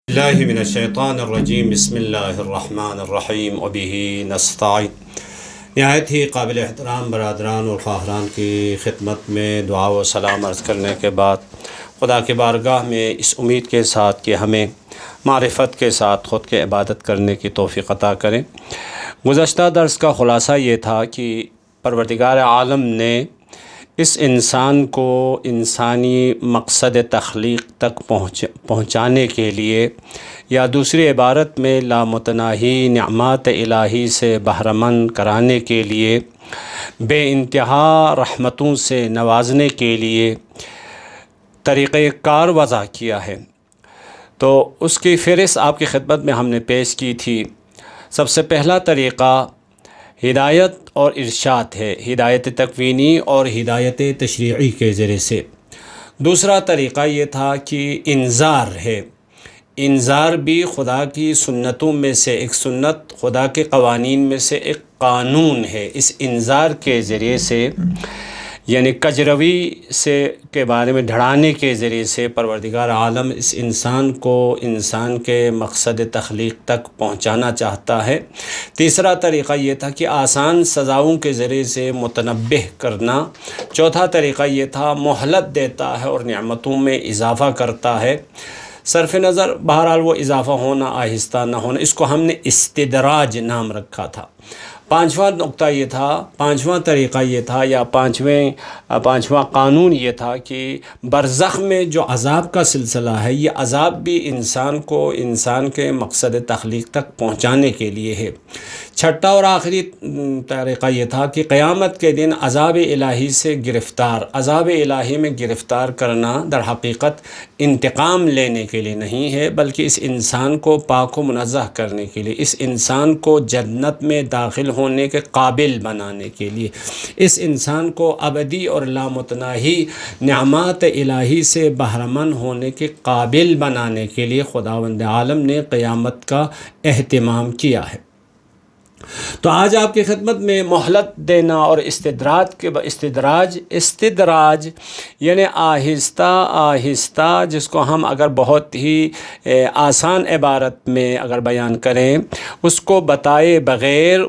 اللہ من الشیطان الرجیم بسم اللہ الرحمن الرحیم وبہ نستعین۔ نہایت ہی قابل احترام برادران اور خواہران کی خدمت میں دعا و سلام عرض کرنے کے بعد خدا کے بارگاہ میں اس امید کے ساتھ کہ ہمیں معرفت کے ساتھ خود کے عبادت کرنے کی توفیق عطا کریں۔ گزشتہ درس کا خلاصہ یہ تھا کہ پروردگار عالم نے اس انسان کو انسانی مقصد تخلیق تک پہنچانے کے لیے، یا دوسری عبارت میں لامتناہی نعمات الہی سے بہرمند کرانے کے لیے، بے انتہا رحمتوں سے نوازنے کے لیے طریقہ کار وضع کیا ہے۔ تو اس کی فہرست آپ کی خدمت میں ہم نے پیش کی تھی۔ سب سے پہلا طریقہ ہدایت اور ارشاد ہے، ہدایت تکوینی اور ہدایت تشریعی کے ذریعے سے۔ دوسرا طریقہ یہ تھا کہ انذار ہے، انذار بھی خدا کی سنتوں میں سے ایک سنت، خدا کے قوانین میں سے ایک قانون ہے۔ اس انذار کے ذریعے سے، یعنی کجروی سے کے بارے میں ڈھڑانے کے ذریعے سے پروردگار عالم اس انسان کو انسان کے مقصد تخلیق تک پہنچانا چاہتا ہے۔ تیسرا طریقہ یہ تھا کہ آسان سزاؤں کے ذریعے سے متنبہ کرنا۔ چوتھا طریقہ یہ تھا مہلت دیتا ہے اور نعمتوں میں اضافہ کرتا ہے، صرف نظر بہرحال وہ اضافہ ہونا آہستہ نہ ہونا، اس کو ہم نے استدراج نام رکھا تھا۔ پانچواں نقطہ یہ تھا، پانچواں طریقہ یہ تھا، یا پانچواں قانون یہ تھا کہ برزخ میں جو عذاب کا سلسلہ ہے، یہ عذاب بھی انسان کو انسان کے مقصد تخلیق تک پہنچانے کے لیے ہے۔ چھٹا اور آخری طریقہ یہ تھا کہ قیامت کے دن عذاب الہی سے گرفتار، عذاب الہی میں گرفتار کرنا در حقیقت انتقام لینے کے لیے نہیں ہے، بلکہ اس انسان کو پاک و منزہ کرنے کے لیے، اس انسان کو جنت میں داخل ہونے کے قابل بنانے کے لیے، اس انسان کو ابدی اور لامتناہی نعمات الہی سے بہرمند ہونے کے قابل بنانے کے لیے خداوند عالم نے قیامت کا اہتمام کیا ہے۔ تو آج آپ کی خدمت میں مہلت دینا اور استدراج یعنی آہستہ آہستہ، جس کو ہم اگر بہت ہی آسان عبارت میں اگر بیان کریں، اس کو بتائے بغیر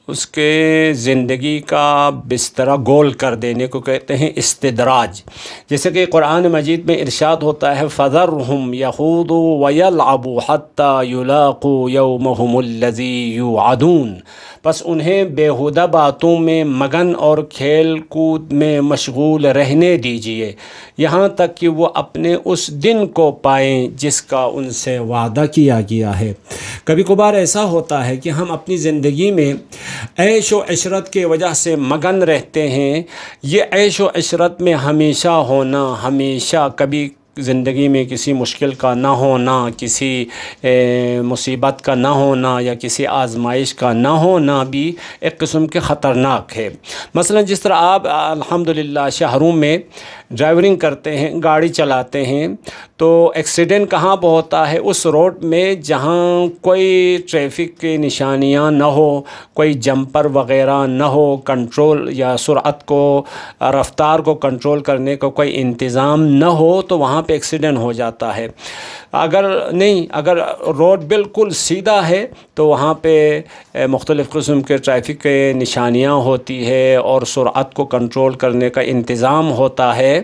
اس کے زندگی کا بستر گول کر دینے کو کہتے ہیں استدراج۔ جیسے کہ قرآن مجید میں ارشاد ہوتا ہے فَذَرْهُمْ يَخُوضُوا وَيَلْعَبُوا حَتَّى يُلَاقُوا يَوْمَهُمُ الَّذِي يُوعَدُونَ، بس انہیں بیہودہ باتوں میں مگن اور کھیل کود میں مشغول رہنے دیجیے، یہاں تک کہ وہ اپنے اس دن کو پائیں جس کا ان سے وعدہ کیا گیا ہے۔ کبھی کبھار ایسا ہوتا ہے کہ ہم اپنی زندگی میں عیش و عشرت کے وجہ سے مگن رہتے ہیں۔ یہ عیش و عشرت میں ہمیشہ ہونا، ہمیشہ کبھی زندگی میں کسی مشکل کا نہ ہونا، کسی مصیبت کا نہ ہونا، یا کسی آزمائش کا نہ ہونا بھی ایک قسم کے خطرناک ہے۔ مثلا جس طرح آپ الحمدللہ شہروں میں ڈرائیورنگ کرتے ہیں، گاڑی چلاتے ہیں، تو ایکسیڈنٹ کہاں پہ ہوتا ہے؟ اس روڈ میں جہاں کوئی ٹریفک کی نشانیاں نہ ہو، کوئی جمپر وغیرہ نہ ہو، کنٹرول یا سرعت کو، رفتار کو کنٹرول کرنے کا کوئی انتظام نہ ہو، تو وہاں پہ ایکسیڈنٹ ہو جاتا ہے۔ اگر روڈ بالکل سیدھا ہے تو وہاں پہ مختلف قسم کے ٹریفک کے نشانیاں ہوتی ہے اور سرعت کو کنٹرول کرنے کا انتظام ہوتا ہے۔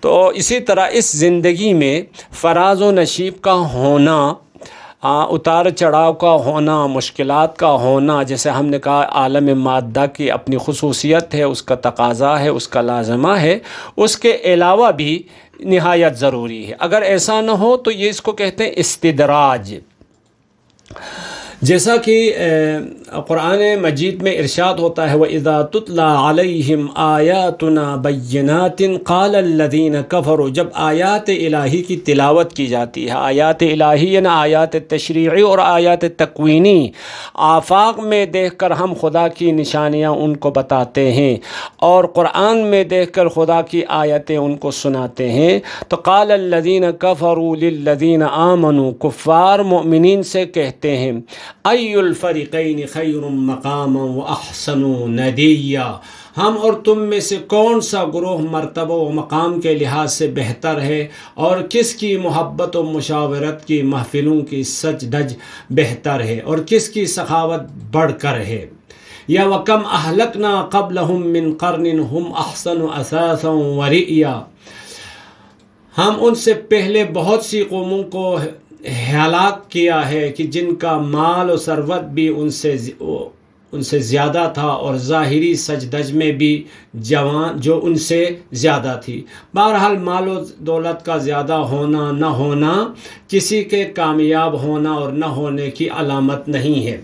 تو اسی طرح اس زندگی میں فراز و نشیب کا ہونا، اتار چڑھاؤ کا ہونا، مشکلات کا ہونا، جیسے ہم نے کہا عالم مادہ کی اپنی خصوصیت ہے، اس کا تقاضا ہے، اس کا لازمہ ہے، اس کے علاوہ بھی نہایت ضروری ہے۔ اگر ایسا نہ ہو تو یہ اس کو کہتے ہیں استدراج۔ جیسا کہ قرآن مجید میں ارشاد ہوتا ہے وَإِذَا تُتْلَى عَلَيْهِمْ آيَاتُنَا بَيِّنَاتٍ قَالَ الَّذِينَ كَفَرُوا، جب آیات الہی کی تلاوت کی جاتی ہے، آیات الہی یعنی آیات تشریعی اور آیات تکوینی، آفاق میں دیکھ کر ہم خدا کی نشانیاں ان کو بتاتے ہیں اور قرآن میں دیکھ کر خدا کی آیتیں ان کو سناتے ہیں، تو قال الذین کفروا للذین آمنوا، کفار مؤمنین سے کہتے ہیں ای الفریقین خیر مقاما واحسن ندیا، ہم اور تم میں سے کون سا گروہ مرتبہ و مقام کے لحاظ سے بہتر ہے اور کس کی محبت و مشاورت کی محفلوں کی سج دج بہتر ہے اور کس کی سخاوت بڑھ کر ہے۔ یا وَكَمْ أَهْلَكْنَا قَبْلَهُمْ مِنْ قَرْنٍ هُمْ أَحْسَنُ أَثَاثًا وَرِئْيًا، ہم ان سے پہلے بہت سی قوموں کو ہلاک کیا ہے کہ جن کا مال و ثروت بھی ان سے زیادہ تھا اور ظاہری سجدج میں بھی جوان جو ان سے زیادہ تھی۔ بہرحال مال و دولت کا زیادہ ہونا نہ ہونا کسی کے کامیاب ہونا اور نہ ہونے کی علامت نہیں ہے،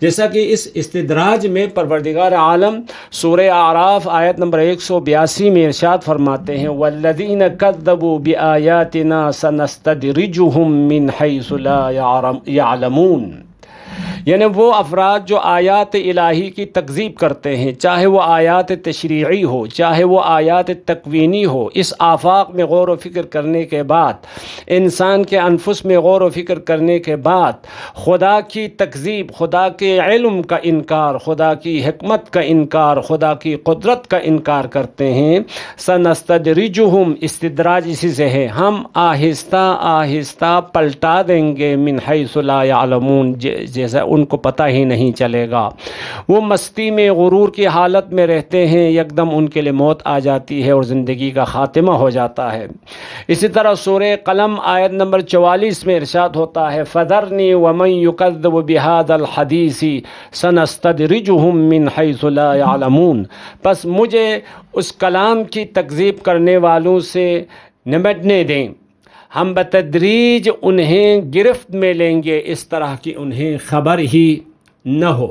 جیسا کہ اس استدراج میں پروردگار عالم سورہ اعراف آیت نمبر 182 میں ارشاد فرماتے ہیں والذین کذبوا بآیاتنا سنستدرجهم من حیث لا یعلمون، یعنی وہ افراد جو آیات الہی کی تکذیب کرتے ہیں، چاہے وہ آیات تشریعی ہو چاہے وہ آیات تکوینی ہو، اس آفاق میں غور و فکر کرنے کے بعد، انسان کے انفس میں غور و فکر کرنے کے بعد خدا کی تکذیب، خدا کے علم کا انکار، خدا کی حکمت کا انکار، خدا کی قدرت کا انکار کرتے ہیں۔ سنستدرجہم، استدراج اسی سے ہے، ہم آہستہ آہستہ پلٹا دیں گے من حیث لا یعلمون، جیسا ان کو پتہ ہی نہیں چلے گا۔ وہ مستی میں غرور کی حالت میں رہتے ہیں، یکدم ان کے لیے موت آ جاتی ہے اور زندگی کا خاتمہ ہو جاتا ہے۔ اسی طرح سورہ قلم آیت نمبر 44 میں ارشاد ہوتا ہے فَذَرْنِي وَمَنْ يُكَذِّبُ بِهَذَا الْحَدِيثِ سَنَسْتَدْرِجُهُمْ مِنْ حَيْثُ لَا يَعْلَمُونَ، پس مجھے اس کلام کی تکذیب کرنے والوں سے نمٹنے دیں، ہم بتدریج انہیں گرفت میں لیں گے اس طرح کی انہیں خبر ہی نہ ہو۔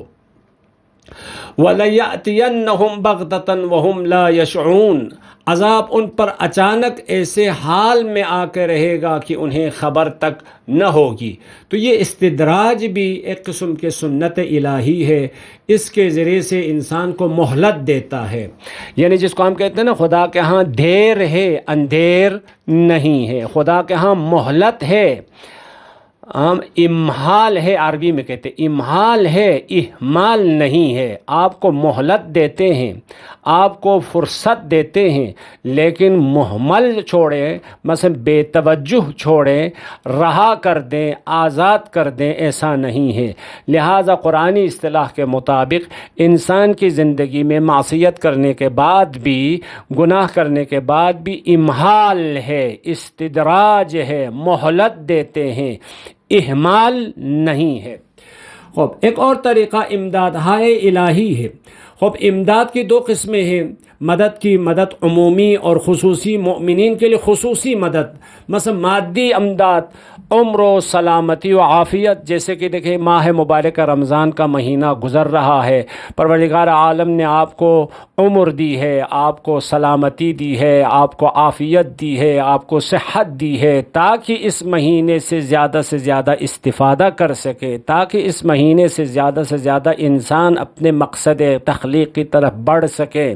وَلَيَأْتِيَنَّهُمْ بَغْتَةً وَهُمْ لَا يَشْعُرُونَ، عذاب ان پر اچانک ایسے حال میں آ کے رہے گا کہ انہیں خبر تک نہ ہوگی۔ تو یہ استدراج بھی ایک قسم کے سنت الہی ہے، اس کے ذریعے سے انسان کو مہلت دیتا ہے، یعنی جس کو ہم کہتے ہیں نا خدا کے ہاں دیر ہے اندھیر نہیں ہے، خدا کے ہاں مہلت ہے، ہم امہال ہے، عربی میں کہتے ہیں امہال ہے، اہمال نہیں ہے۔ آپ کو مہلت دیتے ہیں، آپ کو فرصت دیتے ہیں، لیکن مہمل چھوڑیں، مثلا بے توجہ چھوڑیں، رہا کر دیں، آزاد کر دیں، ایسا نہیں ہے۔ لہٰذا قرآنی اصطلاح کے مطابق انسان کی زندگی میں معصیت کرنے کے بعد بھی، گناہ کرنے کے بعد بھی امہال ہے، استدراج ہے، مہلت دیتے ہیں، اہمال نہیں ہے۔ خوب ایک اور طریقہ امداد ہائے الہی ہے۔ خوب امداد کی دو قسمیں ہیں، مدد کی مدد عمومی اور خصوصی، مومنین کے لیے خصوصی مدد، مثلا مادی امداد، عمر و سلامتی و عافیت، جیسے کہ دیکھیں ماہ مبارکہ رمضان کا مہینہ گزر رہا ہے، پروردگار عالم نے آپ کو عمر دی ہے، آپ کو سلامتی دی ہے، آپ کو عافیت دی ہے، آپ کو صحت دی ہے، تاکہ اس مہینے سے زیادہ استفادہ کر سکے، تاکہ اس مہینے سے زیادہ انسان اپنے مقصد تخلیق کی طرف بڑھ سکے۔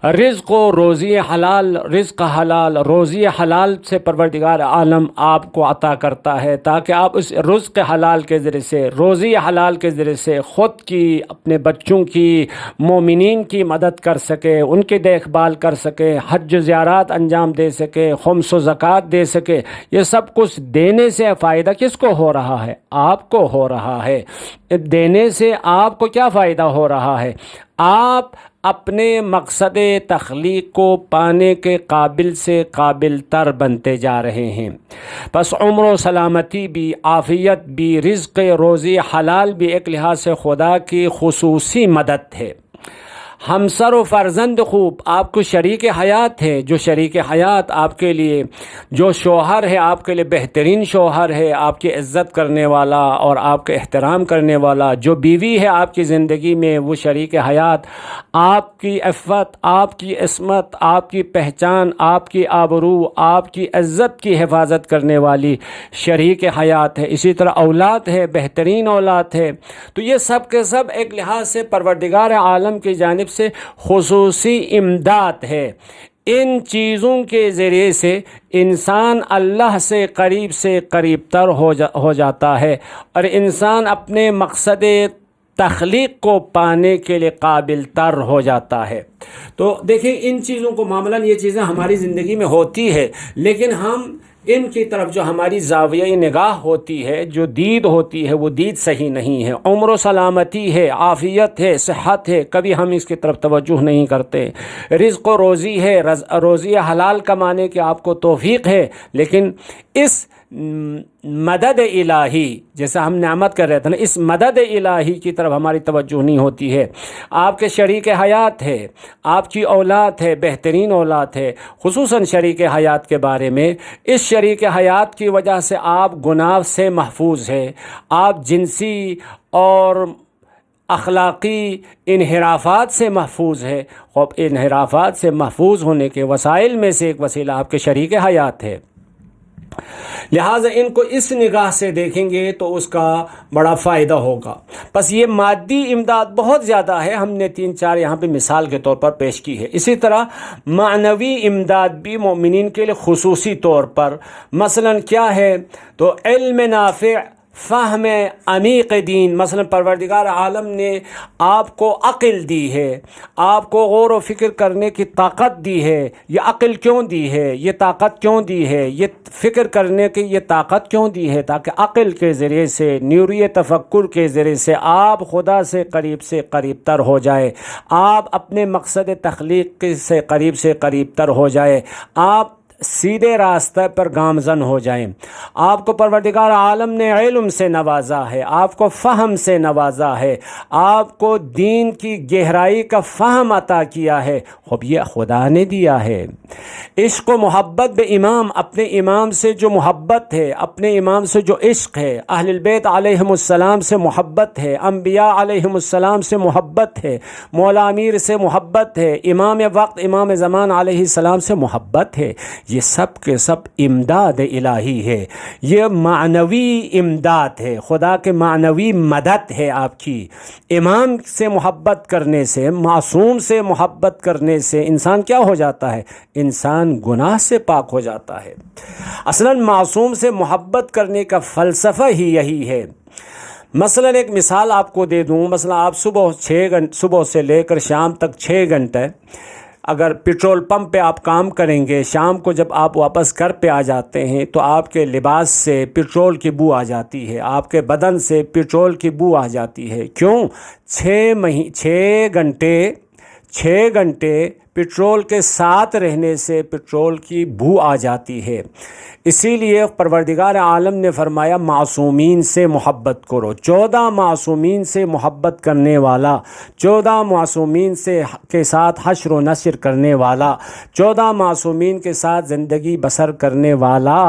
رزق و روزی حلال، رزق حلال، روزی حلال سے پروردگار عالم آپ کو عطا کرتا ہے، تاکہ آپ اس رزق حلال کے ذریعے سے، روزی حلال کے ذریعے سے خود کی، اپنے بچوں کی، مومنین کی مدد کر سکے، ان کی دیکھ بھال کر سکے، حج و زیارات انجام دے سکے، خمس و زکوٰۃ دے سکے۔ یہ سب کچھ دینے سے فائدہ کس کو ہو رہا ہے؟ آپ کو ہو رہا ہے۔ دینے سے آپ کو کیا فائدہ ہو رہا ہے؟ آپ اپنے مقصد تخلیق کو پانے کے قابل سے قابل تر بنتے جا رہے ہیں۔ پس عمر و سلامتی بھی، عافیت بھی، رزق روزی حلال بھی ایک لحاظ سے خدا کی خصوصی مدد ہے۔ ہمسر و فرزند خوب، آپ کو شریک حیات ہے، جو شریک حیات آپ کے لیے، جو شوہر ہے آپ کے لیے بہترین شوہر ہے، آپ کی عزت کرنے والا اور آپ کے احترام کرنے والا، جو بیوی ہے آپ کی زندگی میں، وہ شریک حیات آپ کی عفت، آپ کی عصمت، آپ کی پہچان، آپ کی آبرو، آپ کی عزت کی حفاظت کرنے والی شریک حیات ہے۔ اسی طرح اولاد ہے، بہترین اولاد ہے۔ تو یہ سب کے سب ایک لحاظ سے پروردگار عالم کی جانب سے خصوصی امداد ہے۔ ان چیزوں کے ذریعے سے انسان اللہ سے قریب تر ہو جاتا ہے، اور انسان اپنے مقصد تخلیق کو پانے کے لیے قابل تر ہو جاتا ہے۔ تو دیکھیں ان چیزوں کو معمولاً یہ چیزیں ہماری زندگی میں ہوتی ہے، لیکن ہم ان کی طرف جو ہماری زاویہ نگاہ ہوتی ہے، جو دید ہوتی ہے، وہ دید صحیح نہیں ہے۔ عمر و سلامتی ہے، عافیت ہے، صحت ہے، کبھی ہم اس کی طرف توجہ نہیں کرتے۔ رزق و روزی ہے، روزی حلال کمانے کی آپ کو توفیق ہے، لیکن اس مدد الہی، جیسا ہم نعمت کر رہے تھے نا، اس مدد الہی کی طرف ہماری توجہ نہیں ہوتی ہے۔ آپ کے شریک حیات ہے، آپ کی اولاد ہے، بہترین اولاد ہے، خصوصاً شریک حیات کے بارے میں، اس شریک حیات کی وجہ سے آپ گناہ سے محفوظ ہے، آپ جنسی اور اخلاقی انحرافات سے محفوظ ہے۔ اور انحرافات سے محفوظ ہونے کے وسائل میں سے ایک وسیلہ آپ کے شریک حیات ہے، لہٰذا ان کو اس نگاہ سے دیکھیں گے تو اس کا بڑا فائدہ ہوگا۔ بس یہ مادی امداد بہت زیادہ ہے، ہم نے 3-4 یہاں پہ مثال کے طور پر پیش کی ہے۔ اسی طرح معنوی امداد بھی مومنین کے لیے خصوصی طور پر، مثلا کیا ہے تو علم نافع، فہم عمیق دین، مثلا پروردگار عالم نے آپ کو عقل دی ہے، آپ کو غور و فکر کرنے کی طاقت دی ہے۔ یہ عقل کیوں دی ہے، یہ طاقت کیوں دی ہے، یہ فکر کرنے کی یہ طاقت کیوں دی ہے؟ تاکہ عقل کے ذریعے سے، نیوری تفکر کے ذریعے سے آپ خدا سے قریب تر ہو جائے، آپ اپنے مقصد تخلیق سے قریب تر ہو جائے، آپ سیدھے راستے پر گامزن ہو جائیں۔ آپ کو پروردگار عالم نے علم سے نوازا ہے، آپ کو فہم سے نوازا ہے، آپ کو دین کی گہرائی کا فہم عطا کیا ہے، خب یہ خدا نے دیا ہے۔ عشق و محبت بے امام، اپنے امام سے جو محبت ہے، اپنے امام سے جو عشق ہے، اہل البیت علیہم السلام سے محبت ہے، انبیاء علیہم السلام سے محبت ہے، مولا امیر سے محبت ہے، امام وقت امام زمان علیہ السلام سے محبت ہے، یہ سب کے سب امداد الہی ہے، یہ معنوی امداد ہے، خدا کے معنوی مدد ہے آپ کی۔ امام سے محبت کرنے سے، معصوم سے محبت کرنے سے انسان کیا ہو جاتا ہے؟ انسان گناہ سے پاک ہو جاتا ہے۔ اصلاً معصوم سے محبت کرنے کا فلسفہ ہی یہی ہے۔ مثلا ایک مثال آپ کو دے دوں، مثلا آپ صبح سے لے کر شام تک 6 گھنٹے اگر پیٹرول پمپ پہ آپ کام کریں گے، شام کو جب آپ واپس گھر پہ آ جاتے ہیں تو آپ کے لباس سے پیٹرول کی بو آ جاتی ہے، آپ کے بدن سے پیٹرول کی بو آ جاتی ہے۔ کیوں؟ 6 گھنٹے پیٹرول کے ساتھ رہنے سے پیٹرول کی بو آ جاتی ہے۔ اسی لیے پروردگار عالم نے فرمایا معصومین سے محبت کرو۔ 14 معصومین سے محبت کرنے والا، 14 معصومین کے ساتھ حشر و نشر کرنے والا، 14 معصومین کے ساتھ زندگی بسر کرنے والا،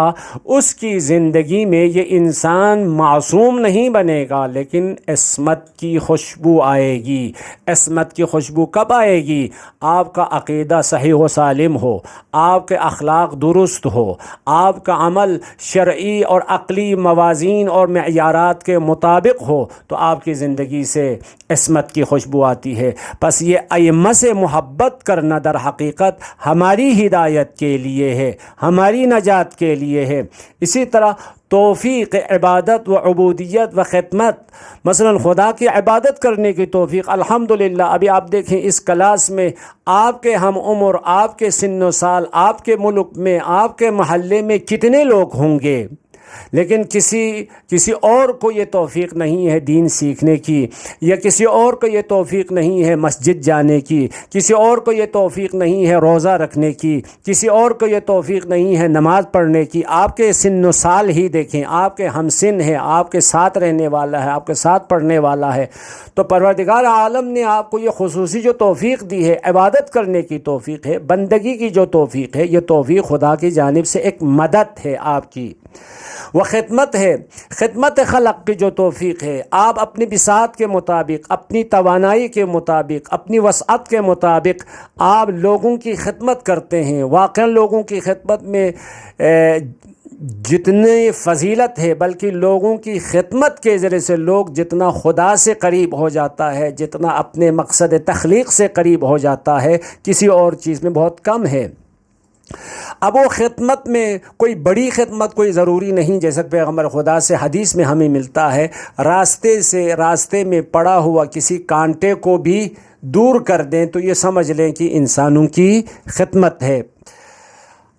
اس کی زندگی میں یہ انسان معصوم نہیں بنے گا، لیکن عصمت کی خوشبو آئے گی۔ عصمت کی خوشبو کب آئے گی؟ آپ کا عقیدہ صحیح و سالم ہو، آپ کے اخلاق درست ہو، آپ کا عمل شرعی اور عقلی موازین اور معیارات کے مطابق ہو، تو آپ کی زندگی سے عصمت کی خوشبو آتی ہے۔ پس یہ ائمہ سے محبت کرنا در حقیقت ہماری ہدایت کے لیے ہے، ہماری نجات کے لیے ہے۔ اسی طرح توفیق عبادت و عبودیت و خدمت، مثلا خدا کی عبادت کرنے کی توفیق، الحمدللہ ابھی آپ دیکھیں اس کلاس میں آپ کے ہم عمر، آپ کے سن و سال، آپ کے ملک میں، آپ کے محلے میں کتنے لوگ ہوں گے، لیکن کسی اور کو یہ توفیق نہیں ہے دین سیکھنے کی، یا کسی اور کو یہ توفیق نہیں ہے مسجد جانے کی، کسی اور کو یہ توفیق نہیں ہے روزہ رکھنے کی، کسی اور کو یہ توفیق نہیں ہے نماز پڑھنے کی۔ آپ کے سن و سال ہی دیکھیں، آپ کے ہم سن ہے، آپ کے ساتھ رہنے والا ہے، آپ کے ساتھ پڑھنے والا ہے، تو پروردگار عالم نے آپ کو یہ خصوصی جو توفیق دی ہے، عبادت کرنے کی توفیق ہے، بندگی کی جو توفیق ہے، یہ توفیق خدا کی جانب سے ایک مدد ہے آپ کی۔ وہ خدمت ہے، خدمت خلق کی جو توفیق ہے، آپ اپنی بساط کے مطابق، اپنی توانائی کے مطابق، اپنی وسعت کے مطابق آپ لوگوں کی خدمت کرتے ہیں۔ واقعا لوگوں کی خدمت میں جتنی فضیلت ہے، بلکہ لوگوں کی خدمت کے ذریعے سے لوگ جتنا خدا سے قریب ہو جاتا ہے، جتنا اپنے مقصد تخلیق سے قریب ہو جاتا ہے، کسی اور چیز میں بہت کم ہے۔ اب وہ خدمت میں کوئی بڑی خدمت کوئی ضروری نہیں، جیسا کہ پیغمبر خدا سے حدیث میں ہمیں ملتا ہے، راستے میں پڑا ہوا کسی کانٹے کو بھی دور کر دیں تو یہ سمجھ لیں کہ انسانوں کی خدمت ہے۔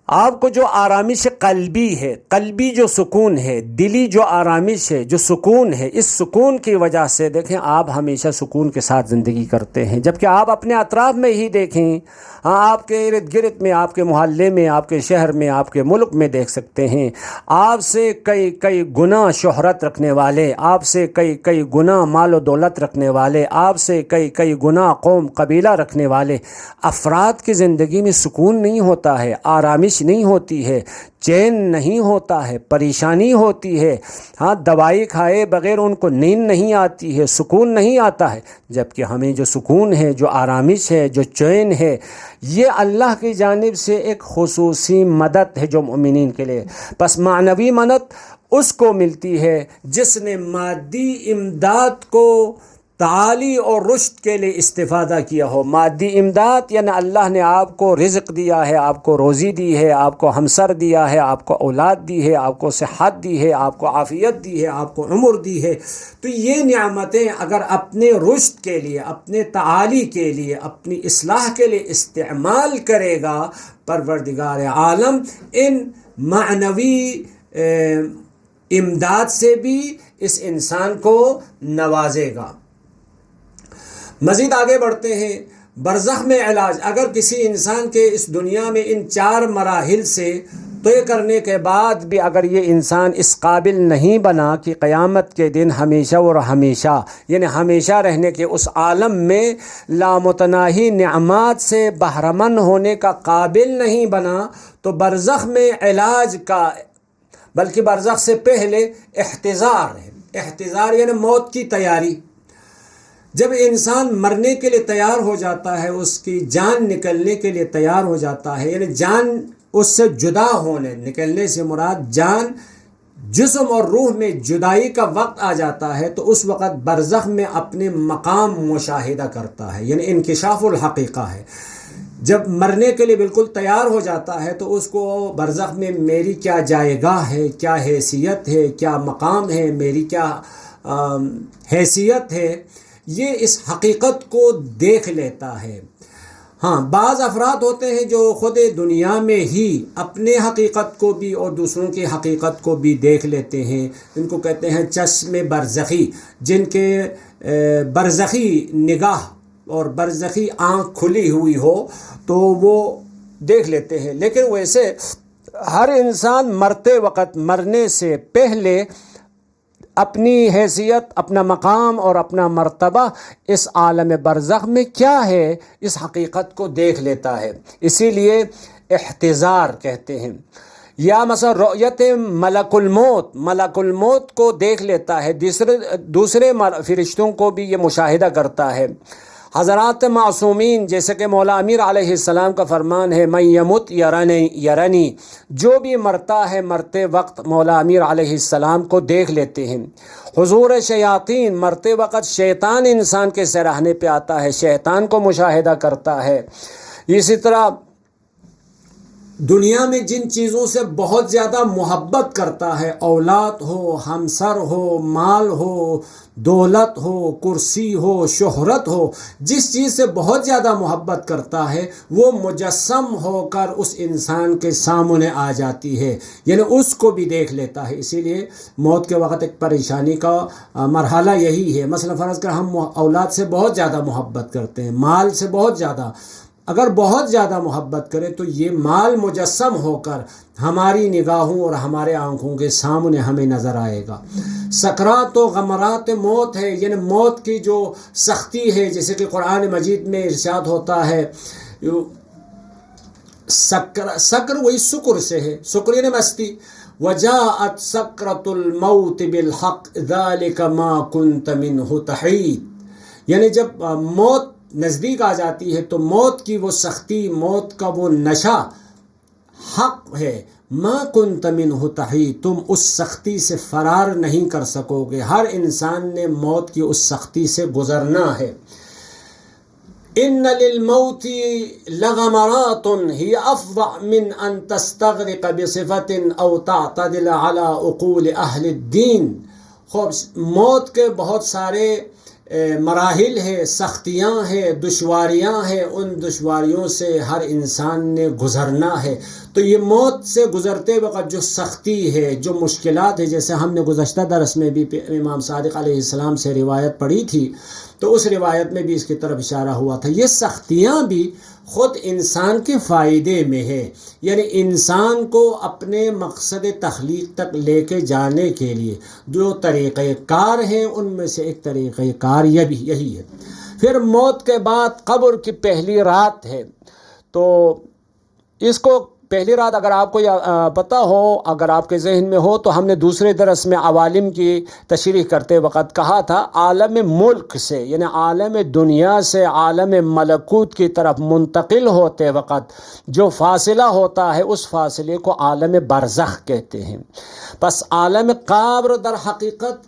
آپ کو جو آرامش قلبی ہے، قلبی جو سکون ہے، دلی جو آرامش ہے، جو سکون ہے، اس سکون کی وجہ سے دیکھیں آپ ہمیشہ سکون کے ساتھ زندگی کرتے ہیں، جبکہ آپ اپنے اطراف میں ہی دیکھیں، آپ کے ارد گرد میں، آپ کے محلے میں، آپ کے شہر میں، آپ کے ملک میں دیکھ سکتے ہیں، آپ سے کئی گنا شہرت رکھنے والے، آپ سے کئی گنا مال و دولت رکھنے والے، آپ سے کئی گنا قوم قبیلہ رکھنے والے افراد کی زندگی میں سکون نہیں ہوتا ہے، آرامش نہیں ہوتی ہے، چین نہیں ہوتا ہے، پریشانی ہوتی ہے، ہاں دوائی کھائے بغیر ان کو نیند نہیں آتی ہے، سکون نہیں آتا ہے، جبکہ ہمیں جو سکون ہے، جو آرامش ہے، جو چین ہے، یہ اللہ کی جانب سے ایک خصوصی مدد ہے جو مومنین کے لیے۔ پس معنوی مدد اس کو ملتی ہے جس نے مادی امداد کو تعالی اور رشد کے لیے استفادہ کیا ہو۔ مادی امداد یعنی اللہ نے آپ کو رزق دیا ہے، آپ کو روزی دی ہے، آپ کو ہمسر دیا ہے، آپ کو اولاد دی ہے، آپ کو صحت دی ہے، آپ کو عافیت دی ہے، آپ کو عمر دی ہے، تو یہ نعمتیں اگر اپنے رشد کے لیے، اپنے تعالی کے لیے، اپنی اصلاح کے لیے استعمال کرے گا، پروردگار عالم ان معنوی امداد سے بھی اس انسان کو نوازے گا۔ مزید آگے بڑھتے ہیں، برزخ میں علاج۔ اگر کسی انسان کے اس دنیا میں ان 4 مراحل سے طے کرنے کے بعد بھی اگر یہ انسان اس قابل نہیں بنا کہ قیامت کے دن ہمیشہ اور ہمیشہ یعنی ہمیشہ رہنے کے اس عالم میں لامتناہی نعمات سے بہرمند ہونے کا قابل نہیں بنا، تو برزخ میں علاج کا بلکہ برزخ سے پہلے احتضار ہے۔ احتضار یعنی موت کی تیاری۔ جب انسان مرنے کے لیے تیار ہو جاتا ہے، اس کی جان نکلنے کے لیے تیار ہو جاتا ہے، یعنی جان اس سے جدا ہونے، نکلنے سے مراد جان جسم اور روح میں جدائی کا وقت آ جاتا ہے، تو اس وقت برزخ میں اپنے مقام مشاہدہ کرتا ہے، یعنی انکشاف الحقیقہ ہے۔ جب مرنے کے لیے بالکل تیار ہو جاتا ہے تو اس کو برزخ میں میری کیا جائے گاہ ہے، کیا حیثیت ہے، کیا مقام ہے، میری کیا حیثیت ہے، یہ اس حقیقت کو دیکھ لیتا ہے۔ ہاں بعض افراد ہوتے ہیں جو خود دنیا میں ہی اپنے حقیقت کو بھی اور دوسروں کی حقیقت کو بھی دیکھ لیتے ہیں، ان کو کہتے ہیں چشم برزخی، جن کے برزخی نگاہ اور برزخی آنکھ کھلی ہوئی ہو تو وہ دیکھ لیتے ہیں۔ لیکن ویسے ہر انسان مرتے وقت، مرنے سے پہلے اپنی حیثیت، اپنا مقام اور اپنا مرتبہ اس عالم برزخ میں کیا ہے، اس حقیقت کو دیکھ لیتا ہے۔ اسی لیے احتضار کہتے ہیں۔ یا مثلا رؤیت ملک الموت، ملک الموت کو دیکھ لیتا ہے، دوسرے فرشتوں کو بھی یہ مشاہدہ کرتا ہے۔ حضرات معصومین جیسے کہ مولا امیر علیہ السلام کا فرمان ہے، من یمت یرنی، جو بھی مرتا ہے مرتے وقت مولا امیر علیہ السلام کو دیکھ لیتے ہیں۔ حضور شیاطین، مرتے وقت شیطان انسان کے سراہنے پہ آتا ہے، شیطان کو مشاہدہ کرتا ہے۔ اسی طرح دنیا میں جن چیزوں سے بہت زیادہ محبت کرتا ہے، اولاد ہو، ہمسر ہو، مال ہو، دولت ہو، کرسی ہو، شہرت ہو، جس چیز سے بہت زیادہ محبت کرتا ہے وہ مجسم ہو کر اس انسان کے سامنے آ جاتی ہے، یعنی اس کو بھی دیکھ لیتا ہے۔ اسی لیے موت کے وقت ایک پریشانی کا مرحلہ یہی ہے۔ مثلا فرض کر ہم اولاد سے بہت زیادہ محبت کرتے ہیں، مال سے بہت زیادہ، اگر بہت زیادہ محبت کرے تو یہ مال مجسم ہو کر ہماری نگاہوں اور ہمارے آنکھوں کے سامنے ہمیں نظر آئے گا۔ سکرات و غمرات موت ہے، یعنی موت کی جو سختی ہے، جیسے کہ قرآن مجید میں ارشاد ہوتا ہے، سکر وہی سکر سے ہے، سکر یعنی مستی، وجاءت سکرۃ الموت بالحق ذلک ما کنت منہ تحید، یعنی جب موت نزدیک آ جاتی ہے تو موت کی وہ سختی، موت کا وہ نشہ حق ہے۔ ما کنت منہ تحید، تم اس سختی سے فرار نہیں کر سکو گے، ہر انسان نے موت کی اس سختی سے گزرنا ہے۔ ان للموت لغمرات هي افظع من ان تستغرق بصفة او تعتدل على عقول اہل الدین. خوب موت کے بہت سارے مراحل ہیں، سختیاں ہیں، دشواریاں ہیں. ان دشواریوں سے ہر انسان نے گزرنا ہے. تو یہ موت سے گزرتے وقت جو سختی ہے، جو مشکلات ہے، جیسے ہم نے گزشتہ درس میں بھی امام صادق علیہ السلام سے روایت پڑھی تھی، تو اس روایت میں بھی اس کی طرف اشارہ ہوا تھا. یہ سختیاں بھی خود انسان کے فائدے میں ہے، یعنی انسان کو اپنے مقصد تخلیق تک لے کے جانے کے لیے جو طریقہ کار ہیں ان میں سے ایک طریقہ کار یہی ہے. پھر موت کے بعد قبر کی پہلی رات ہے. تو اس کو پہلی رات اگر آپ کو پتہ ہو، اگر آپ کے ذہن میں ہو، تو ہم نے دوسرے درس میں عوالم کی تشریح کرتے وقت کہا تھا عالم ملک سے، یعنی عالم دنیا سے عالم ملکوت کی طرف منتقل ہوتے وقت جو فاصلہ ہوتا ہے اس فاصلے کو عالم برزخ کہتے ہیں. پس عالم قبر در حقیقت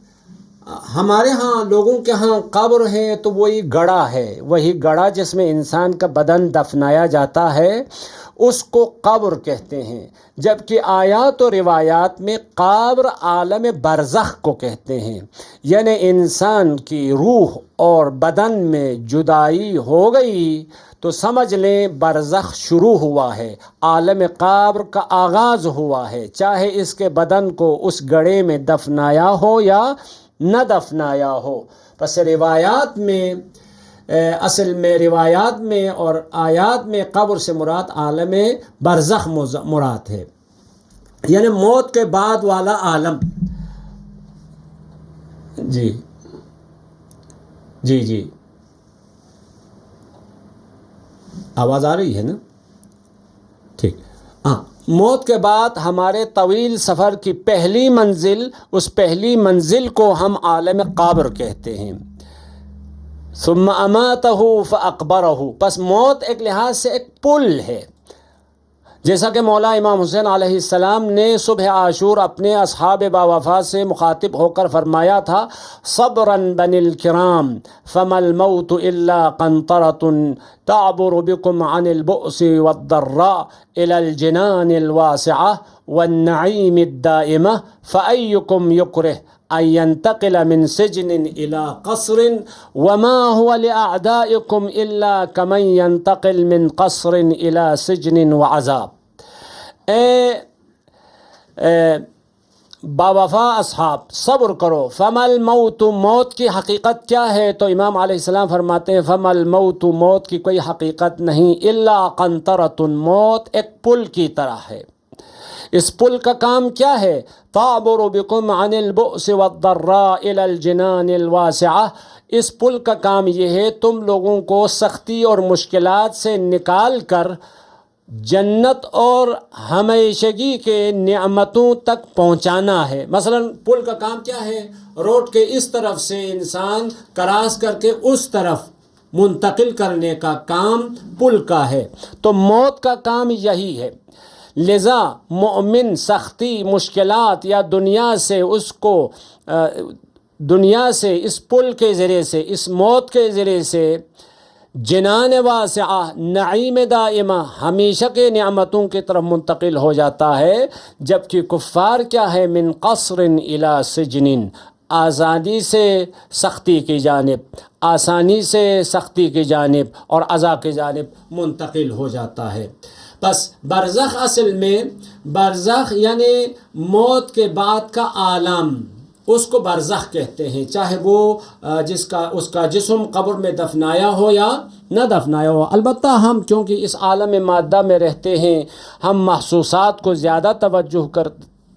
ہمارے ہاں لوگوں کے ہاں قبر ہے تو وہی گڑھا ہے، وہی گڑھا جس میں انسان کا بدن دفنایا جاتا ہے اس کو قبر کہتے ہیں. جبکہ آیات و روایات میں قبر عالم برزخ کو کہتے ہیں، یعنی انسان کی روح اور بدن میں جدائی ہو گئی تو سمجھ لیں برزخ شروع ہوا ہے، عالم قبر کا آغاز ہوا ہے، چاہے اس کے بدن کو اس گڑھے میں دفنایا ہو یا نہ دفنایا ہو. پس روایات میں اصل میں روایات میں اور آیات میں قبر سے مراد عالم برزخ مراد ہے، یعنی موت کے بعد والا عالم. جی آواز آ رہی ہے نا؟ ٹھیک. ہاں، موت کے بعد ہمارے طویل سفر کی پہلی منزل، اس پہلی منزل کو ہم عالم قبر کہتے ہیں. ثم اماتہ فاقبرہ. پس موت ایک لحاظ سے ایک پل ہے، جیسا کہ مولا امام حسین علیہ السلام نے صبح عاشور اپنے اصحاب باوفا سے مخاطب ہو کر فرمایا تھا صبرا بنی الکرام فما الموت الا قنطرۃ تعبر بكم عن البؤس والضراء الى الجنان الواسعة والنعيم الدائمة فأيكم يكره أن ينتقل من سجن إلى قصر وما هو لأعدائكم إلا كمن ينتقل من قصر إلى سجن وعذاب. باوفا اصحاب صبر کرو. فما الموت، موت کی حقیقت کیا ہے؟ تو امام علیہ السلام فرماتے ہیں فما الموت، موت کی کوئی حقیقت نہیں، الا قنطرۃ، موت ایک پل کی طرح ہے. اس پل کا کام کیا ہے؟ تعبر بكم عن البؤس والضراء الى الجنان الواسعة. اس پل کا کام یہ ہے تم لوگوں کو سختی اور مشکلات سے نکال کر جنت اور ہمیشگی کے نعمتوں تک پہنچانا ہے. مثلا پل کا کام کیا ہے؟ روڈ کے اس طرف سے انسان کراس کر کے اس طرف منتقل کرنے کا کام پل کا ہے. تو موت کا کام یہی ہے. لذا مومن سختی، مشکلات یا دنیا سے اس پل کے ذریعے سے، اس موت کے ذریعے سے جنان واسعہ، نعیم دائمہ، ہمیشہ کے نعمتوں کی طرف منتقل ہو جاتا ہے. جبکہ کفار کیا ہے؟ من قصر الی سجن، آزادی سے سختی کی جانب، آسانی سے سختی کی جانب اور عذاب کی جانب منتقل ہو جاتا ہے. بس برزخ اصل میں برزخ یعنی موت کے بعد کا عالم، اس کو برزخ کہتے ہیں، چاہے وہ اس کا جسم قبر میں دفنایا ہو یا نہ دفنایا ہو. البتہ ہم چونکہ اس عالم مادہ میں رہتے ہیں، ہم محسوسات کو زیادہ توجہ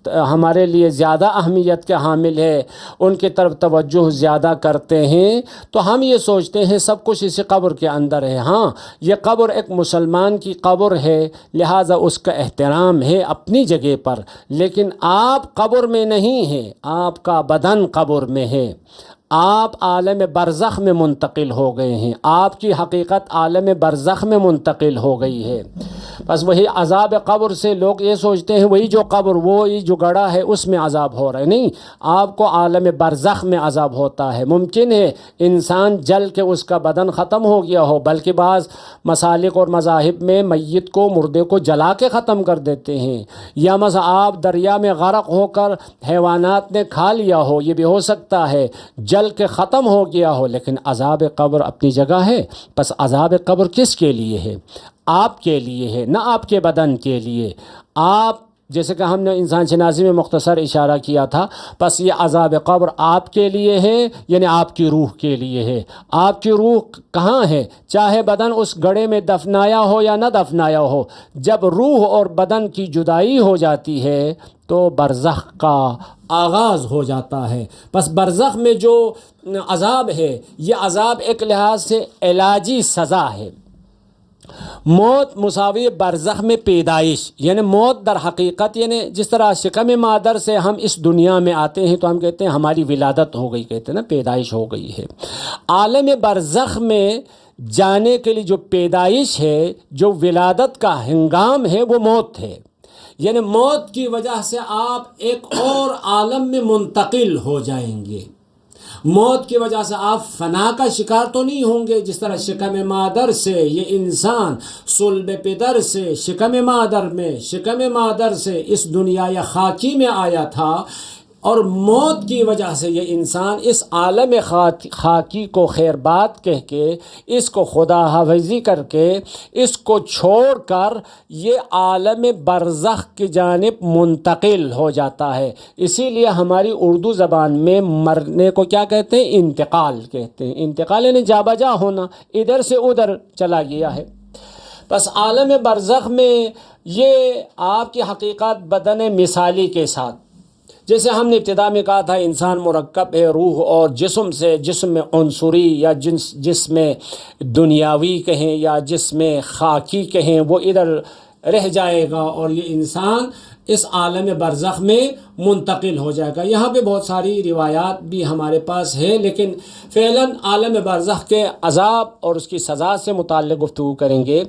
ہمارے لیے زیادہ اہمیت کے حامل ہے، ان کی طرف توجہ زیادہ کرتے ہیں، تو ہم یہ سوچتے ہیں سب کچھ اسی قبر کے اندر ہے. ہاں، یہ قبر ایک مسلمان کی قبر ہے، لہٰذا اس کا احترام ہے اپنی جگہ پر، لیکن آپ قبر میں نہیں ہیں، آپ کا بدن قبر میں ہے. آپ عالم برزخ میں منتقل ہو گئے ہیں، آپ کی حقیقت عالم برزخ میں منتقل ہو گئی ہے. بس وہی عذاب قبر سے لوگ یہ سوچتے ہیں وہی جو قبر وہی جو گڑھا ہے اس میں عذاب ہو رہا ہے، نہیں، آپ کو عالم برزخ میں عذاب ہوتا ہے۔ ممکن ہے انسان جل کے اس کا بدن ختم ہو گیا ہو، بلکہ بعض مسالک اور مذاہب میں میت کو، مردے کو جلا کے ختم کر دیتے ہیں، یا مثلا آپ دریا میں غرق ہو کر حیوانات نے کھا لیا ہو، یہ بھی ہو سکتا ہے، جل کے ختم ہو گیا ہو، لیکن عذاب قبر اپنی جگہ ہے۔ پس عذاب قبر کس کے لیے ہے؟ آپ کے لیے ہے، نہ آپ کے بدن کے لیے۔ آپ جیسے کہ ہم نے انسان شناسی میں مختصر اشارہ کیا تھا، پس یہ عذاب قبر آپ کے لیے ہے، یعنی آپ کی روح کے لیے ہے۔ آپ کی روح کہاں ہے؟ چاہے بدن اس گڑھے میں دفنایا ہو یا نہ دفنایا ہو، جب روح اور بدن کی جدائی ہو جاتی ہے تو برزخ کا آغاز ہو جاتا ہے۔ پس برزخ میں جو عذاب ہے، یہ عذاب ایک لحاظ سے علاجی سزا ہے۔ موت مساوی برزخ میں پیدائش، یعنی موت در حقیقت، یعنی جس طرح شکم مادر سے ہم اس دنیا میں آتے ہیں تو ہم کہتے ہیں ہماری ولادت ہو گئی، کہتے ہیں نا پیدائش ہو گئی ہے۔ عالم برزخ میں جانے کے لیے جو پیدائش ہے، جو ولادت کا ہنگام ہے، وہ موت ہے۔ یعنی موت کی وجہ سے آپ ایک اور عالم میں منتقل ہو جائیں گے۔ موت کی وجہ سے آپ فنا کا شکار تو نہیں ہوں گے، جس طرح شکم مادر سے یہ انسان صلب پدر سے شکم مادر سے اس دنیا یا خاکی میں آیا تھا، اور موت کی وجہ سے یہ انسان اس عالم خاکی کو خیر بات کہہ کے، اس کو خدا حافظی کر کے، اس کو چھوڑ کر یہ عالم برزخ کی جانب منتقل ہو جاتا ہے۔ اسی لیے ہماری اردو زبان میں مرنے کو کیا کہتے ہیں؟ انتقال کہتے ہیں۔ انتقال یعنی جا بجا ہونا، ادھر سے ادھر چلا گیا ہے۔ بس عالم برزخ میں یہ آپ کی حقیقت بدن مثالی کے ساتھ، جیسے ہم نے ابتدا میں کہا تھا انسان مرکب ہے روح اور جسم سے، جسم میں عنصری یا جسم میں دنیاوی کہیں یا جسم میں خاکی کہیں، وہ ادھر رہ جائے گا اور یہ انسان اس عالم برزخ میں منتقل ہو جائے گا۔ یہاں پہ بہت ساری روایات بھی ہمارے پاس ہے، لیکن فعلاً عالم برزخ کے عذاب اور اس کی سزا سے متعلق گفتگو کریں گے۔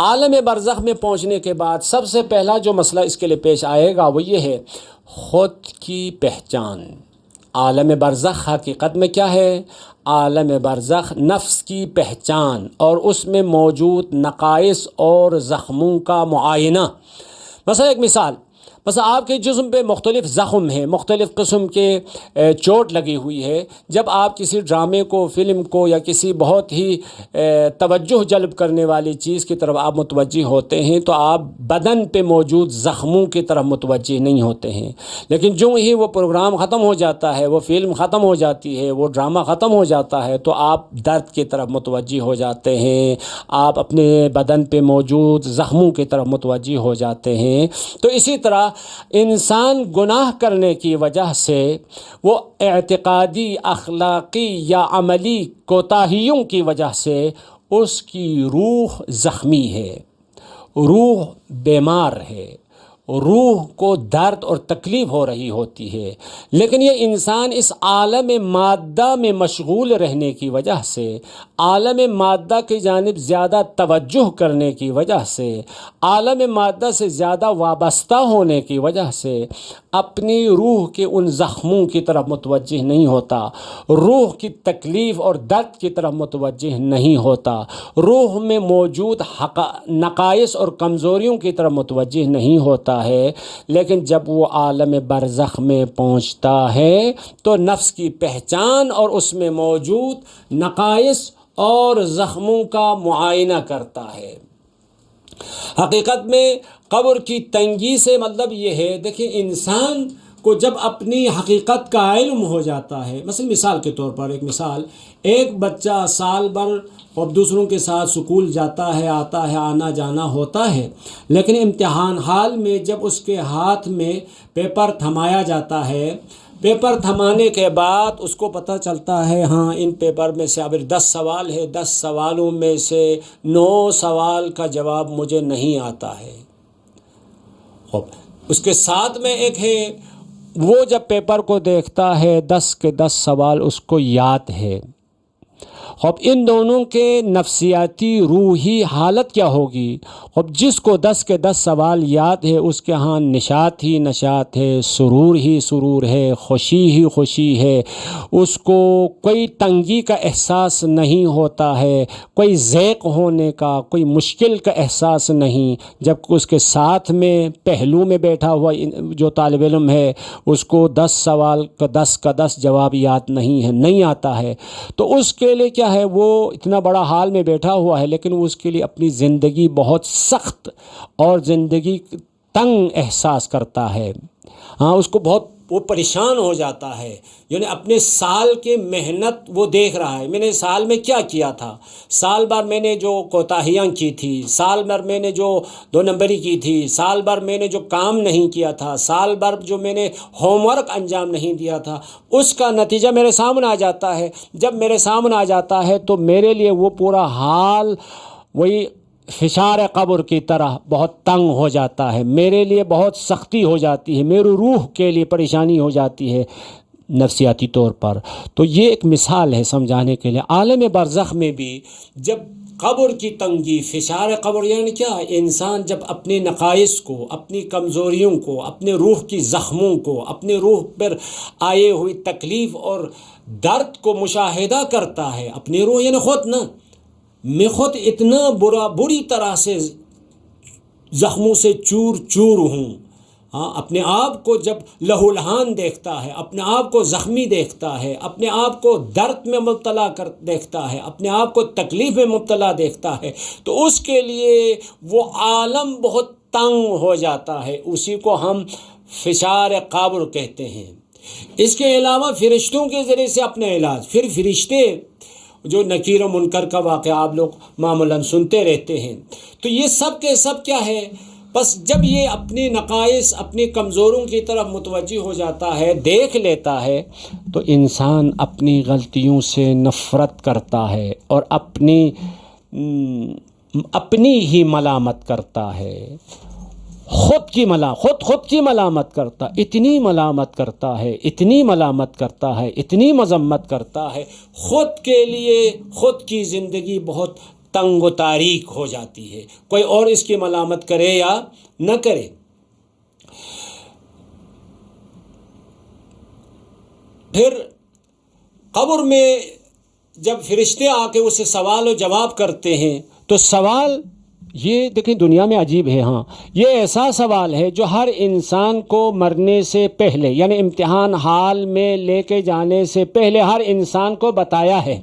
عالم برزخ میں پہنچنے کے بعد سب سے پہلا جو مسئلہ اس کے لیے پیش آئے گا وہ یہ ہے خود کی پہچان۔ عالم برزخ حقیقت میں کیا ہے؟ عالم برزخ نفس کی پہچان اور اس میں موجود نقائص اور زخموں کا معائنہ۔ مثلا ایک مثال، بس آپ کے جسم پہ مختلف زخم ہیں، مختلف قسم کے چوٹ لگی ہوئی ہے۔ جب آپ کسی ڈرامے کو، فلم کو یا کسی بہت ہی توجہ جلب کرنے والی چیز کی طرف آپ متوجہ ہوتے ہیں تو آپ بدن پہ موجود زخموں کی طرف متوجہ نہیں ہوتے ہیں، لیکن جو ہی وہ پروگرام ختم ہو جاتا ہے، وہ فلم ختم ہو جاتی ہے، وہ ڈرامہ ختم ہو جاتا ہے تو آپ درد کی طرف متوجہ ہو جاتے ہیں، آپ اپنے بدن پہ موجود زخموں کی طرف متوجہ ہو جاتے ہیں۔ تو اسی طرح انسان گناہ کرنے کی وجہ سے وہ اعتقادی، اخلاقی یا عملی کوتاہیوں کی وجہ سے اس کی روح زخمی ہے، روح بیمار ہے، روح کو درد اور تکلیف ہو رہی ہوتی ہے، لیکن یہ انسان اس عالم مادہ میں مشغول رہنے کی وجہ سے، عالم مادہ کی جانب زیادہ توجہ کرنے کی وجہ سے، عالم مادہ سے زیادہ وابستہ ہونے کی وجہ سے اپنی روح کے ان زخموں کی طرف متوجہ نہیں ہوتا، روح کی تکلیف اور درد کی طرف متوجہ نہیں ہوتا، روح میں موجود نقائص اور کمزوریوں کی طرف متوجہ نہیں ہوتا ہے۔ لیکن جب وہ عالم برزخ میں پہنچتا ہے تو نفس کی پہچان اور اس میں موجود نقائص اور زخموں کا معائنہ کرتا ہے۔ حقیقت میں قبر کی تنگی سے مطلب یہ ہے، دیکھیں انسان کو جب اپنی حقیقت کا علم ہو جاتا ہے، مثال کے طور پر ایک بچہ سال بھر اور دوسروں کے ساتھ سکول جاتا ہے، آتا ہے، آنا جانا ہوتا ہے، لیکن امتحان حال میں جب اس کے ہاتھ میں پیپر تھمایا جاتا ہے، پیپر تھمانے کے بعد اس کو پتہ چلتا ہے ہاں ان پیپر میں سے اب 10 سوال ہے، 10 سوالوں میں سے 9 سوال کا جواب مجھے نہیں آتا ہے۔ اس کے ساتھ میں ایک ہے، وہ جب پیپر کو دیکھتا ہے 10 کے 10 سوال اس کو یاد ہے، اب ان دونوں کے نفسیاتی روحی حالت کیا ہوگی؟ اب جس کو 10 کے 10 سوال یاد ہے اس کے ہاں نشاط ہی نشاط ہے، سرور ہی سرور ہے، خوشی ہی خوشی ہے، اس کو کوئی تنگی کا احساس نہیں ہوتا ہے، کوئی ضیق ہونے کا، کوئی مشکل کا احساس نہیں، جبکہ اس کے ساتھ میں پہلو میں بیٹھا ہوا جو طالب علم ہے اس کو 10 سوال کا 10 جواب یاد نہیں آتا ہے، تو اس کے لیے کیا ہے، وہ اتنا بڑا حال میں بیٹھا ہوا ہے لیکن اس کے لیے اپنی زندگی بہت سخت اور زندگی تنگ احساس کرتا ہے، ہاں اس کو بہت وہ پریشان ہو جاتا ہے، یعنی اپنے سال کے محنت وہ دیکھ رہا ہے، میں نے سال میں کیا کیا تھا، سال بھر میں نے جو کوتاہیاں کی تھی، سال بھر میں نے جو 2 نمبری کی تھی، سال بھر میں نے جو کام نہیں کیا تھا، سال بھر جو میں نے ہوم ورک انجام نہیں دیا تھا، اس کا نتیجہ میرے سامنے آ جاتا ہے۔ جب میرے سامنے آ جاتا ہے تو میرے لیے وہ پورا حال وہی فشار قبر کی طرح بہت تنگ ہو جاتا ہے، میرے لیے بہت سختی ہو جاتی ہے، میری روح کے لیے پریشانی ہو جاتی ہے نفسیاتی طور پر۔ تو یہ ایک مثال ہے سمجھانے کے لیے۔ عالم برزخ میں بھی جب قبر کی تنگی، فشار قبر یعنی کیا، انسان جب اپنے نقائص کو، اپنی کمزوریوں کو، اپنے روح کی زخموں کو، اپنے روح پر آئے ہوئی تکلیف اور درد کو مشاہدہ کرتا ہے، اپنی روح یعنی خود نا، میں خود اتنا بری طرح سے زخموں سے چور چور ہوں، ہاں اپنے آپ کو جب لہو لہان دیکھتا ہے، اپنے آپ کو زخمی دیکھتا ہے، اپنے آپ کو درد میں مبتلا دیکھتا ہے، اپنے آپ کو تکلیف میں مبتلا دیکھتا ہے، تو اس کے لیے وہ عالم بہت تنگ ہو جاتا ہے، اسی کو ہم فشار قبر کہتے ہیں۔ اس کے علاوہ فرشتوں کے ذریعے سے اپنا علاج، پھر فرشتے جو نکیر و منکر کا واقعہ آپ لوگ معمولاً سنتے رہتے ہیں، تو یہ سب کے سب کیا ہے، بس جب یہ اپنے نقائص، اپنی کمزوروں کی طرف متوجہ ہو جاتا ہے، دیکھ لیتا ہے، تو انسان اپنی غلطیوں سے نفرت کرتا ہے اور اپنی ہی ملامت کرتا ہے، خود کی ملامت کرتا، اتنی ملامت کرتا ہے، اتنی ملامت کرتا ہے، اتنی مذمت کرتا ہے، خود کے لیے خود کی زندگی بہت تنگ و تاریک ہو جاتی ہے، کوئی اور اس کی ملامت کرے یا نہ کرے۔ پھر قبر میں جب فرشتے آ کے اسے سوال و جواب کرتے ہیں تو سوال یہ دیکھیں دنیا میں عجیب ہے، ہاں یہ ایسا سوال ہے جو ہر انسان کو مرنے سے پہلے یعنی امتحان حال میں لے کے جانے سے پہلے ہر انسان کو بتایا ہے۔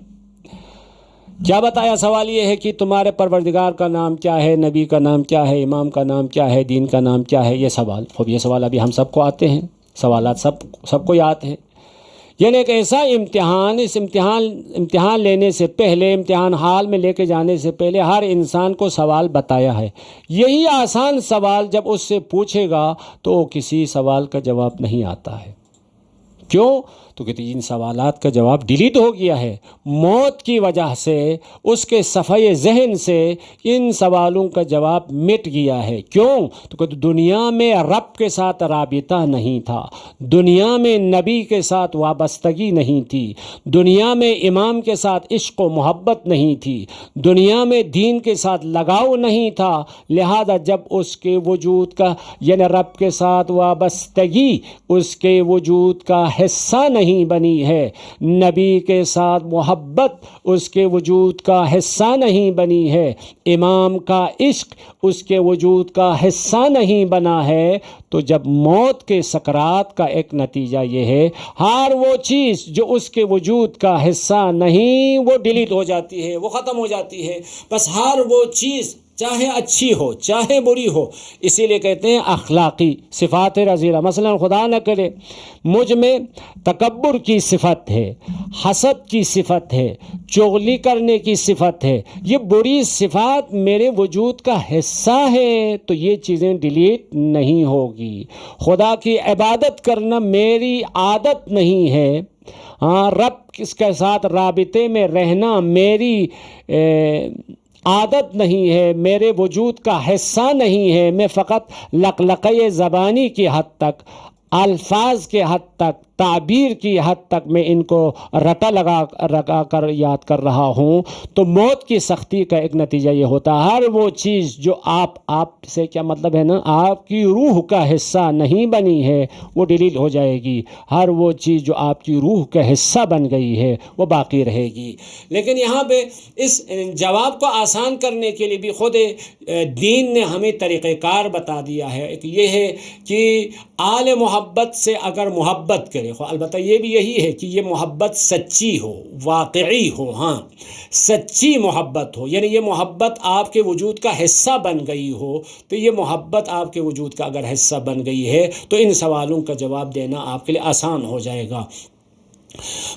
کیا بتایا؟ سوال یہ ہے کہ تمہارے پروردگار کا نام کیا ہے، نبی کا نام کیا ہے، امام کا نام کیا ہے، دین کا نام کیا ہے، یہ سوال۔ خب یہ سوال ابھی ہم سب کو آتے ہیں، سوالات سب کو یاد ہیں، یعنی ایک ایسا امتحان، اس امتحان لینے سے پہلے، امتحان حال میں لے کے جانے سے پہلے ہر انسان کو سوال بتایا ہے۔ یہی آسان سوال جب اس سے پوچھے گا تو کسی سوال کا جواب نہیں آتا ہے۔ کیوں؟ تو کہتے ہیں ان سوالات کا جواب ڈیلیٹ ہو گیا ہے، موت کی وجہ سے اس کے صفحۂ ذہن سے ان سوالوں کا جواب مٹ گیا ہے۔ کیوں؟ تو کہتے دنیا میں رب کے ساتھ رابطہ نہیں تھا، دنیا میں نبی کے ساتھ وابستگی نہیں تھی، دنیا میں امام کے ساتھ عشق و محبت نہیں تھی، دنیا میں دین کے ساتھ لگاؤ نہیں تھا، لہذا جب اس کے وجود کا یعنی رب کے ساتھ وابستگی اس کے وجود کا حصہ نہیں بنی ہے، نبی کے ساتھ محبت اس کے وجود کا حصہ نہیں بنی ہے، امام کا عشق اس کے وجود کا حصہ نہیں بنا ہے، تو جب موت کے سکرات کا ایک نتیجہ یہ ہے ہر وہ چیز جو اس کے وجود کا حصہ نہیں وہ ڈیلیٹ ہو جاتی ہے، وہ ختم ہو جاتی ہے، بس ہر وہ چیز چاہے اچھی ہو چاہے بری ہو، اسی لیے کہتے ہیں اخلاقی صفات رذیلہ۔ مثلا خدا نہ کرے مجھ میں تکبر کی صفت ہے، حسد کی صفت ہے، چغلی کرنے کی صفت ہے، یہ بری صفات میرے وجود کا حصہ ہے، تو یہ چیزیں ڈیلیٹ نہیں ہوگی۔ خدا کی عبادت کرنا میری عادت نہیں ہے، ہاں رب اس کے ساتھ رابطے میں رہنا میری عادت نہیں ہے، میرے وجود کا حصہ نہیں ہے، میں فقط لقلقۂ زبانی کی حد تک الفاظ کے حد تک، تعبیر کی حد تک میں ان کو رٹا لگا کر یاد کر رہا ہوں، تو موت کی سختی کا ایک نتیجہ یہ ہوتا ہے ہر وہ چیز جو آپ سے کیا مطلب ہے نا، آپ کی روح کا حصہ نہیں بنی ہے وہ ڈیلیٹ ہو جائے گی، ہر وہ چیز جو آپ کی روح کا حصہ بن گئی ہے وہ باقی رہے گی۔ لیکن یہاں پہ اس جواب کو آسان کرنے کے لیے بھی خود دین نے ہمیں طریقہ کار بتا دیا ہے۔ ایک یہ ہے کہ آل محبت سے اگر محبت کرے، البتہ یہ بھی یہی ہے کہ یہ محبت سچی ہو، واقعی ہو، ہاں سچی محبت ہو، یعنی یہ محبت آپ کے وجود کا حصہ بن گئی ہو، تو یہ محبت آپ کے وجود کا اگر حصہ بن گئی ہے تو ان سوالوں کا جواب دینا آپ کے لیے آسان ہو جائے گا۔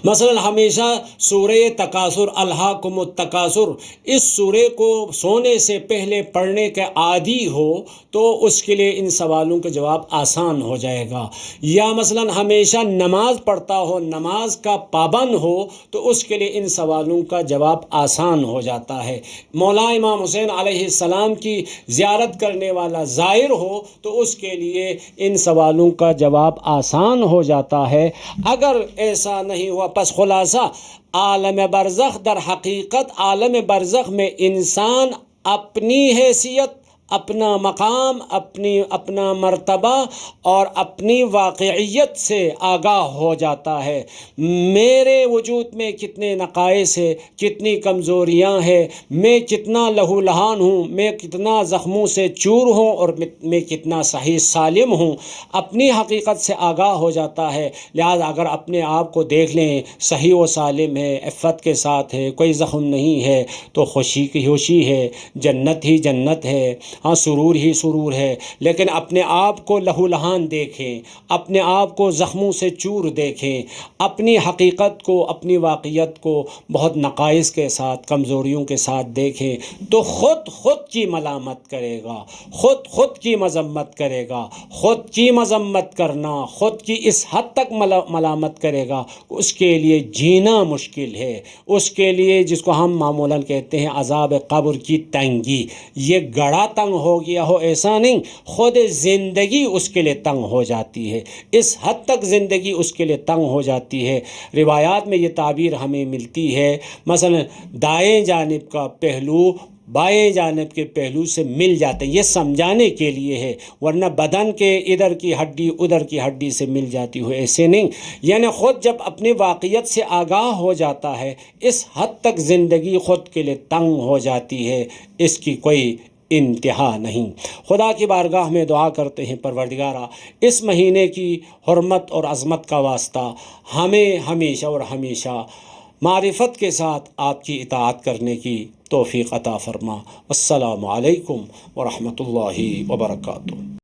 مثلا ہمیشہ سورہ تکاثر، الہاکم التکاثر، اس سورہ کو سونے سے پہلے پڑھنے کے عادی ہو تو اس کے لیے ان سوالوں کا جواب آسان ہو جائے گا۔ یا مثلا ہمیشہ نماز پڑھتا ہو، نماز کا پابند ہو تو اس کے لیے ان سوالوں کا جواب آسان ہو جاتا ہے۔ مولا امام حسین علیہ السلام کی زیارت کرنے والا زائر ہو تو اس کے لیے ان سوالوں کا جواب آسان ہو جاتا ہے۔ اگر ایسا نہیں ہوا، پس خلاصہ عالم برزخ، در حقیقت عالم برزخ میں انسان اپنی حیثیت، اپنا مقام، اپنا مرتبہ اور اپنی واقعیت سے آگاہ ہو جاتا ہے۔ میرے وجود میں کتنے نقائص ہیں، کتنی کمزوریاں ہیں، میں کتنا لہو لہان ہوں، میں کتنا زخموں سے چور ہوں اور میں کتنا صحیح سالم ہوں، اپنی حقیقت سے آگاہ ہو جاتا ہے۔ لہذا اگر اپنے آپ کو دیکھ لیں صحیح و سالم ہے، عفت کے ساتھ ہے، کوئی زخم نہیں ہے، تو خوشی کی خوشی ہے، جنت ہی جنت ہے، ہاں سرور ہی سرور ہے۔ لیکن اپنے آپ کو لہو لہان دیکھیں، اپنے آپ کو زخموں سے چور دیکھیں، اپنی حقیقت کو، اپنی واقعیت کو بہت نقائص کے ساتھ، کمزوریوں کے ساتھ دیکھیں تو خود کی ملامت کرے گا، خود کی مذمت کرے گا۔ خود کی مذمت کرنا، خود کی اس حد تک ملامت کرے گا، اس کے لیے جینا مشکل ہے۔ اس کے لیے جس کو ہم معمولاً کہتے ہیں عذاب قبر کی تنگی، یہ گڑا تنگ ہو گیا ہو ایسا نہیں، خود زندگی اس کے لیے تنگ ہو جاتی ہے، اس حد تک زندگی اس کے لیے تنگ ہو جاتی ہے۔ روایات میں یہ تعبیر ہمیں ملتی ہے، مثلا دائیں جانب کا پہلو بائیں جانب کے پہلو سے مل جاتے ہیں، یہ سمجھانے کے لیے ہے، ورنہ بدن کے ادھر کی ہڈی ادھر کی ہڈی سے مل جاتی ہو ایسے نہیں۔ یعنی خود جب اپنی واقعیت سے آگاہ ہو جاتا ہے، اس حد تک زندگی خود کے لیے تنگ ہو جاتی ہے، اس کی کوئی انتہا نہیں۔ خدا کی بارگاہ میں دعا کرتے ہیں، پروردگارا اس مہینے کی حرمت اور عظمت کا واسطہ ہمیں ہمیشہ اور ہمیشہ معرفت کے ساتھ آپ کی اطاعت کرنے کی توفیق عطا فرما۔ السلام علیکم ورحمۃ اللہ وبرکاتہ۔